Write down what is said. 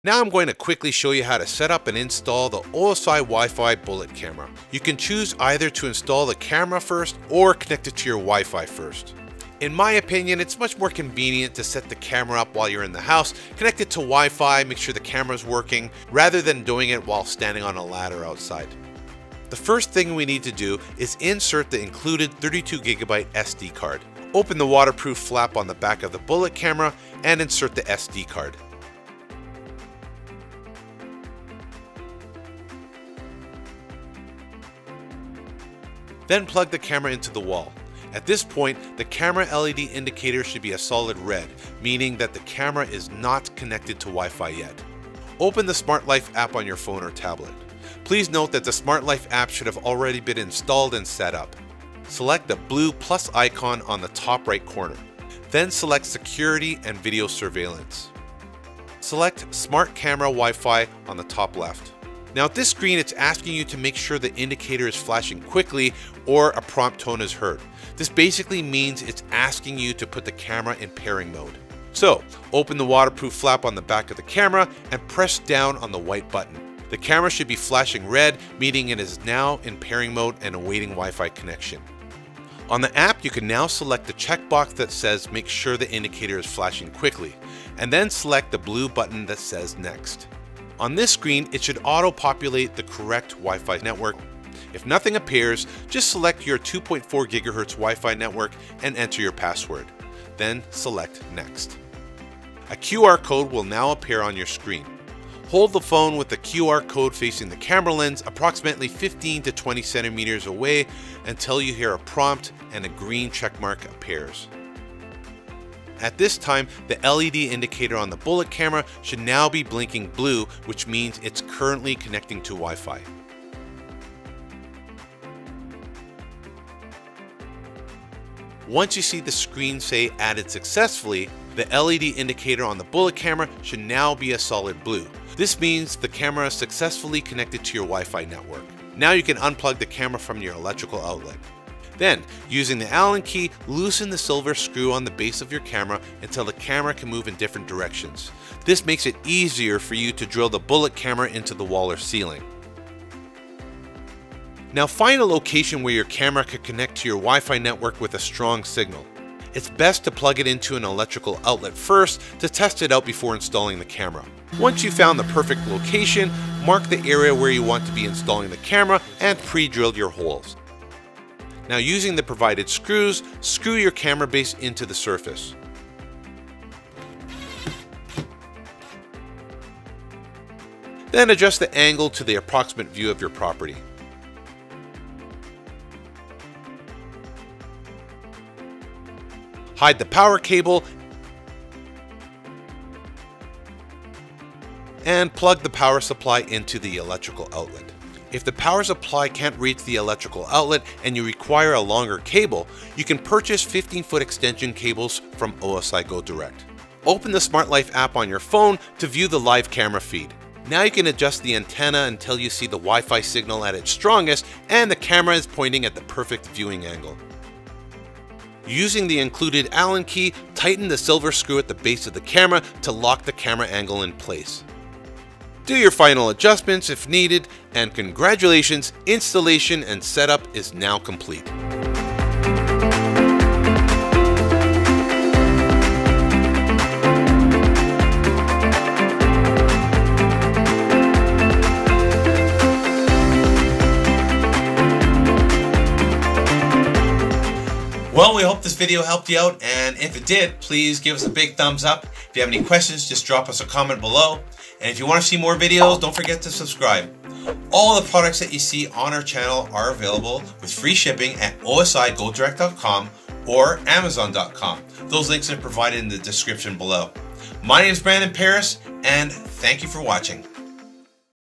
Now I'm going to quickly show you how to set up and install the OSI Wi-Fi bullet camera. You can choose either to install the camera first or connect it to your Wi-Fi first. In my opinion, it's much more convenient to set the camera up while you're in the house, connect it to Wi-Fi, make sure the camera's working, rather than doing it while standing on a ladder outside. The first thing we need to do is insert the included 32GB SD card. Open the waterproof flap on the back of the bullet camera and insert the SD card. Then plug the camera into the wall. At this point, the camera LED indicator should be a solid red, meaning that the camera is not connected to Wi-Fi yet. Open the Smart Life app on your phone or tablet. Please note that the Smart Life app should have already been installed and set up. Select the blue plus icon on the top right corner. Then select Security and Video Surveillance. Select Smart Camera Wi-Fi on the top left. Now at this screen, it's asking you to make sure the indicator is flashing quickly or a prompt tone is heard. This basically means it's asking you to put the camera in pairing mode. So open the waterproof flap on the back of the camera and press down on the white button. The camera should be flashing red, meaning it is now in pairing mode and awaiting Wi-Fi connection. On the app, you can now select the checkbox that says make sure the indicator is flashing quickly, and then select the blue button that says next. On this screen, it should auto-populate the correct Wi-Fi network. If nothing appears, just select your 2.4 GHz Wi-Fi network and enter your password. Then select Next. A QR code will now appear on your screen. Hold the phone with the QR code facing the camera lens approximately 15 to 20 centimeters away until you hear a prompt and a green checkmark appears. At this time, the LED indicator on the bullet camera should now be blinking blue, which means it's currently connecting to Wi-Fi. Once you see the screen say added successfully, the LED indicator on the bullet camera should now be a solid blue. This means the camera is successfully connected to your Wi-Fi network. Now you can unplug the camera from your electrical outlet. Then, using the Allen key, loosen the silver screw on the base of your camera until the camera can move in different directions. This makes it easier for you to drill the bullet camera into the wall or ceiling. Now find a location where your camera could connect to your Wi-Fi network with a strong signal. It's best to plug it into an electrical outlet first to test it out before installing the camera. Once you've found the perfect location, mark the area where you want to be installing the camera and pre-drill your holes. Now using the provided screws, screw your camera base into the surface. Then adjust the angle to the approximate view of your property. Hide the power cable and plug the power supply into the electrical outlet. If the power supply can't reach the electrical outlet and you require a longer cable, you can purchase 15-foot extension cables from OSI Go Direct. Open the Smart Life app on your phone to view the live camera feed. Now you can adjust the antenna until you see the Wi-Fi signal at its strongest and the camera is pointing at the perfect viewing angle. Using the included Allen key, tighten the silver screw at the base of the camera to lock the camera angle in place. Do your final adjustments if needed, and congratulations, installation and setup is now complete. Well, we hope this video helped you out, and if it did, please give us a big thumbs up. If you have any questions, just drop us a comment below. And if you want to see more videos, don't forget to subscribe. All the products that you see on our channel are available with free shipping at OSIGoDirect.com or Amazon.com. Those links are provided in the description below. My name is Brandon Paris, and thank you for watching.